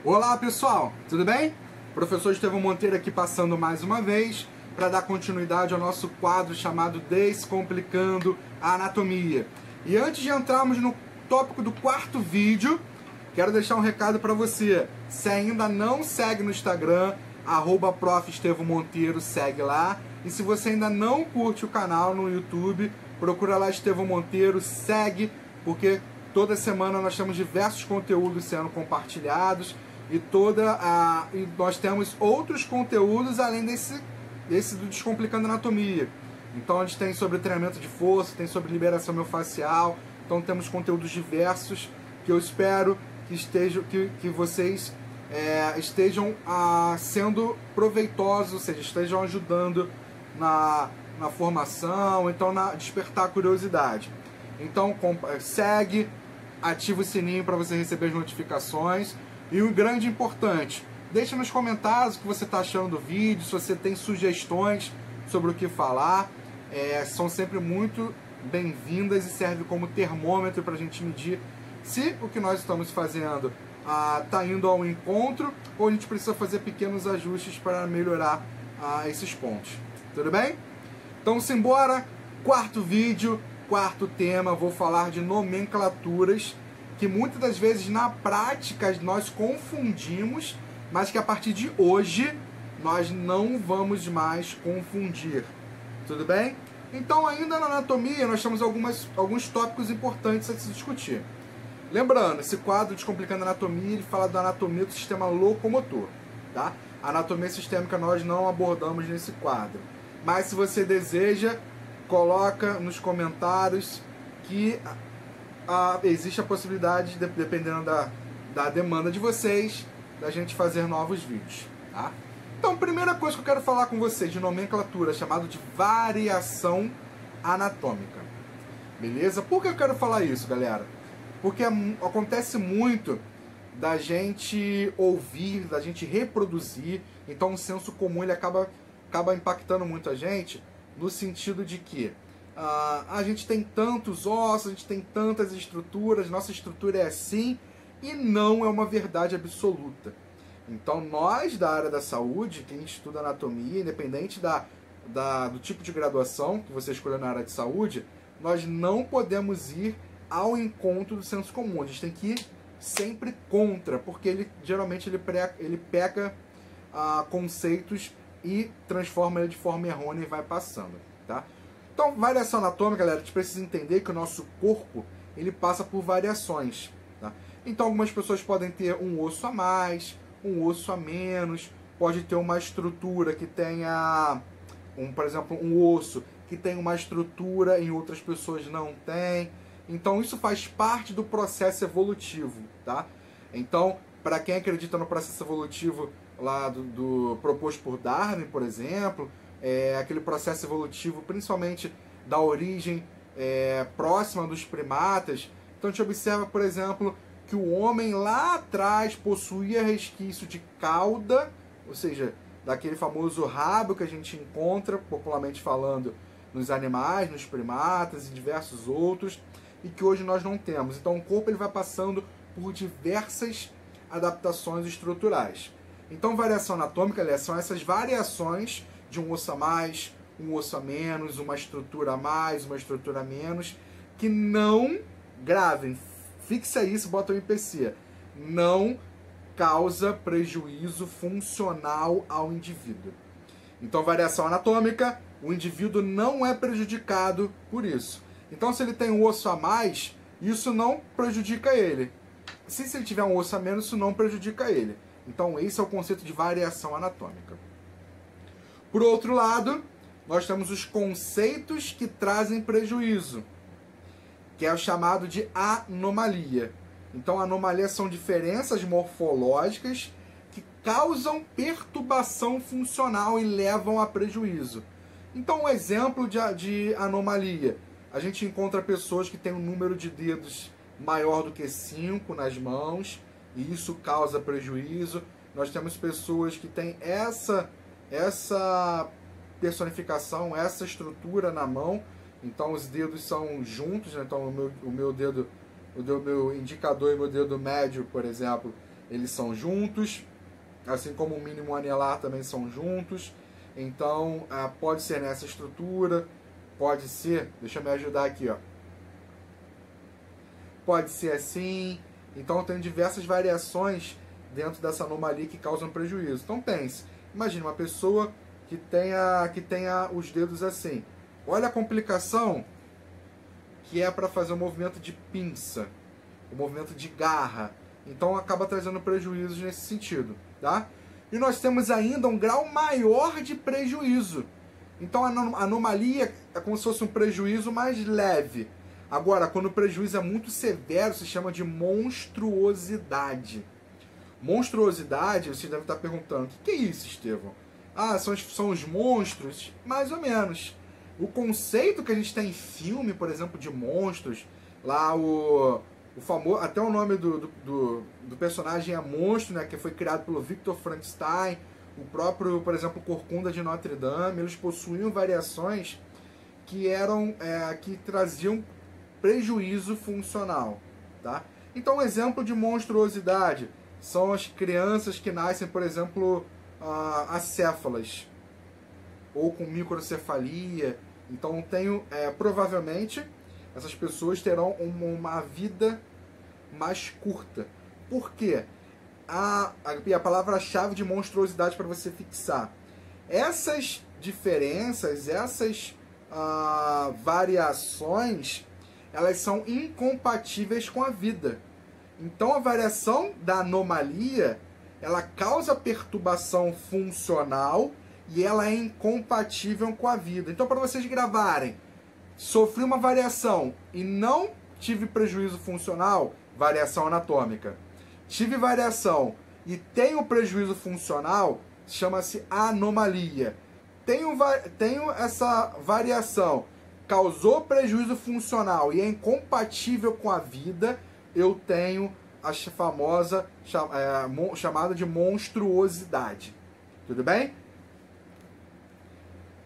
Olá pessoal, tudo bem? Professor Estevão Monteiro aqui passando mais uma vez para dar continuidade ao nosso quadro chamado Descomplicando a Anatomia. E antes de entrarmos no tópico do quarto vídeo, quero deixar um recado para você. Se ainda não segue no Instagram, @Prof. Estevão Monteiro, segue lá. E se você ainda não curte o canal no YouTube, procura lá Estevão Monteiro, segue, porque toda semana nós temos diversos conteúdos sendo compartilhados e nós temos outros conteúdos além desse do Descomplicando Anatomia. Então a gente tem sobre treinamento de força, tem sobre liberação miofascial, então temos conteúdos diversos que eu espero que vocês estejam sendo proveitosos, ou seja, estejam ajudando na formação, então na despertar a curiosidade. Então segue, ativa o sininho para você receber as notificações. E o grande importante, deixa nos comentários o que você está achando do vídeo, se você tem sugestões sobre o que falar, são sempre muito bem-vindas e serve como termômetro para a gente medir se o que nós estamos fazendo está indo ao encontro ou a gente precisa fazer pequenos ajustes para melhorar esses pontos. Tudo bem? Então simbora, quarto vídeo, quarto tema, vou falar de nomenclaturas que muitas das vezes na prática nós confundimos, mas que a partir de hoje nós não vamos mais confundir. Tudo bem? Então ainda na anatomia nós temos alguns tópicos importantes a se discutir. Lembrando, esse quadro Descomplicando a Anatomia, ele fala da anatomia do sistema locomotor, tá? A anatomia sistêmica nós não abordamos nesse quadro. Mas se você deseja, coloca nos comentários que existe a possibilidade, dependendo da demanda de vocês, da gente fazer novos vídeos, tá? Então, primeira coisa que eu quero falar com vocês de nomenclatura, chamado de variação anatômica. Beleza? Por que eu quero falar isso, galera? Porque acontece muito da gente ouvir, da gente reproduzir, então o senso comum ele acaba impactando muito a gente, no sentido de que a gente tem tantos ossos, a gente tem tantas estruturas, nossa estrutura é assim, e não é uma verdade absoluta. Então nós da área da saúde, quem estuda anatomia, independente do tipo de graduação que você escolheu na área de saúde, nós não podemos ir ao encontro do senso comum. A gente tem que ir sempre contra, porque geralmente ele pega conceitos e transforma ele de forma errônea e vai passando, tá? Então, variação anatômica, galera, a gente precisa entender que o nosso corpo, ele passa por variações, tá? Então, algumas pessoas podem ter um osso a mais, um osso a menos, pode ter uma estrutura que tenha, por exemplo, um osso que tem uma estrutura e outras pessoas não têm. Então, isso faz parte do processo evolutivo, tá? Então, para quem acredita no processo evolutivo lá proposto por Darwin, por exemplo, aquele processo evolutivo, principalmente da origem próxima dos primatas. Então a gente observa, por exemplo, que o homem lá atrás possuía resquício de cauda, ou seja, daquele famoso rabo que a gente encontra, popularmente falando, nos animais, nos primatas e diversos outros, e que hoje nós não temos. Então o corpo ele vai passando por diversas adaptações estruturais. Então variação anatômica, são essas variações de um osso a mais, um osso a menos, uma estrutura a mais, uma estrutura a menos, que não, gravem, fixa isso, bota o IPC, não causa prejuízo funcional ao indivíduo. Então, variação anatômica, o indivíduo não é prejudicado por isso. Então, se ele tem um osso a mais, isso não prejudica ele. Se ele tiver um osso a menos, isso não prejudica ele. Então, esse é o conceito de variação anatômica. Por outro lado, nós temos os conceitos que trazem prejuízo, que é o chamado de anomalia. Então, anomalia são diferenças morfológicas que causam perturbação funcional e levam a prejuízo. Então, um exemplo de anomalia, a gente encontra pessoas que têm um número de dedos maior do que 5 nas mãos, e isso causa prejuízo. Nós temos pessoas que têm essa personificação, essa estrutura na mão, então os dedos são juntos, né? Então o meu indicador e meu dedo médio, por exemplo, eles são juntos, assim como o mínimo anelar também são juntos. Então, pode ser nessa estrutura, pode ser, deixa eu me ajudar aqui, ó. Pode ser assim. Então, tem diversas variações dentro dessa anomalia que causam prejuízo. Então, pense, imagine uma pessoa que tenha os dedos assim. Olha a complicação que é para fazer um movimento de pinça, um movimento de garra. Então, acaba trazendo prejuízos nesse sentido, tá? E nós temos ainda um grau maior de prejuízo. Então, a anomalia é como se fosse um prejuízo mais leve. Agora, quando o prejuízo é muito severo, se chama de monstruosidade. Monstruosidade, você deve estar perguntando, o que é isso, Estevão? São os monstros? Mais ou menos. O conceito que a gente tem em filme, por exemplo, de monstros, lá o famoso, até o nome do personagem é Monstro, né, que foi criado pelo Victor Frankenstein, o próprio, por exemplo, Corcunda de Notre Dame, eles possuíam variações que traziam prejuízo funcional, tá? Então, um exemplo de monstruosidade são as crianças que nascem, por exemplo, acéfalas ou com microcefalia. Então, provavelmente essas pessoas terão uma vida mais curta. Por quê? A palavra-chave de monstruosidade para você fixar. Essas diferenças, essas variações, elas são incompatíveis com a vida. Então, a variação da anomalia, ela causa perturbação funcional e ela é incompatível com a vida. Então, para vocês gravarem, sofri uma variação e não tive prejuízo funcional, variação anatômica. Tive variação e tenho prejuízo funcional, chama-se anomalia. Tenho essa variação, causou prejuízo funcional e é incompatível com a vida, eu tenho a famosa chamada de monstruosidade. Tudo bem?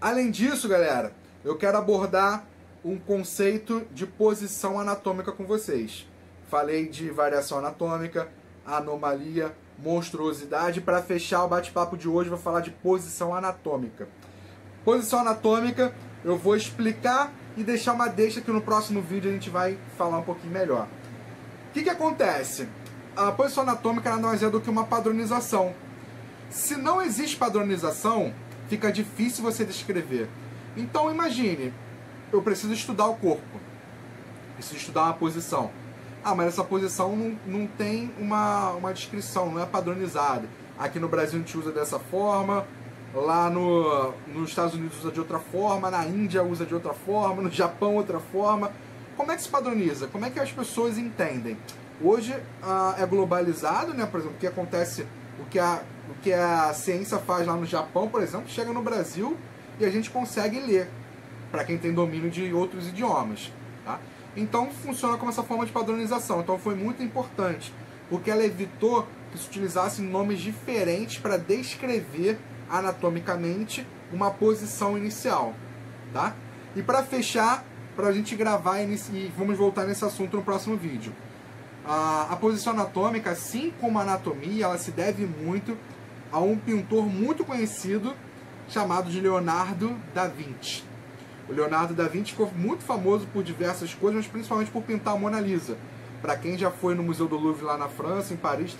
Além disso, galera, eu quero abordar um conceito de posição anatômica com vocês. Falei de variação anatômica, anomalia, monstruosidade. Para fechar o bate-papo de hoje, eu vou falar de posição anatômica. Posição anatômica, eu vou explicar e deixar uma deixa que no próximo vídeo a gente vai falar um pouquinho melhor. O que acontece? A posição anatômica nada mais é do que uma padronização. Se não existe padronização, fica difícil você descrever. Então imagine, eu preciso estudar o corpo, preciso estudar uma posição. Mas essa posição não tem uma descrição, não é padronizada. Aqui no Brasil a gente usa dessa forma, lá nos Estados Unidos usa de outra forma, na Índia usa de outra forma, no Japão outra forma. Como é que se padroniza? Como é que as pessoas entendem? Hoje é globalizado, né? Por exemplo, o que acontece, o que a ciência faz lá no Japão, por exemplo, chega no Brasil e a gente consegue ler, para quem tem domínio de outros idiomas, tá? Então funciona como essa forma de padronização. Então foi muito importante, porque ela evitou que se utilizassem nomes diferentes para descrever anatomicamente uma posição inicial, tá? E para fechar, para a gente gravar e vamos voltar nesse assunto no próximo vídeo. A posição anatômica, assim como a anatomia, ela se deve muito a um pintor muito conhecido chamado de Leonardo da Vinci. O Leonardo da Vinci ficou muito famoso por diversas coisas, mas principalmente por pintar a Mona Lisa. Para quem já foi no Museu do Louvre lá na França, em Paris,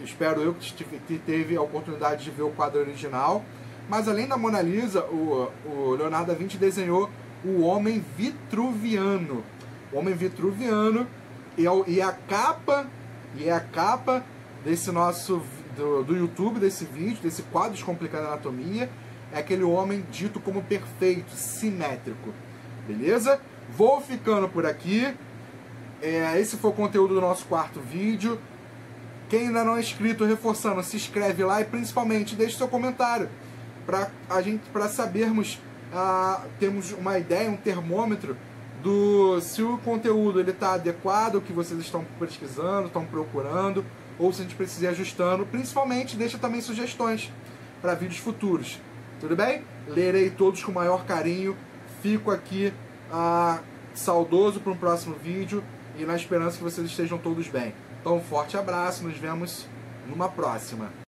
espero eu que teve a oportunidade de ver o quadro original. Mas além da Mona Lisa, o Leonardo da Vinci desenhou o Homem Vitruviano. O Homem Vitruviano é a capa desse nosso do YouTube, desse vídeo, desse quadro Descomplicando a Anatomia. É aquele homem dito como perfeito, simétrico. Beleza? Vou ficando por aqui. Esse foi o conteúdo do nosso quarto vídeo. Quem ainda não é inscrito, reforçando, se inscreve lá e principalmente deixe seu comentário para sabermos, temos uma ideia, um termômetro se o conteúdo está adequado ao que vocês estão pesquisando, estão procurando, ou se a gente precisa ir ajustando. Principalmente deixa também sugestões para vídeos futuros. Tudo bem? Lerei todos com o maior carinho. Fico aqui saudoso para um próximo vídeo e na esperança que vocês estejam todos bem. Então, um forte abraço, nos vemos numa próxima.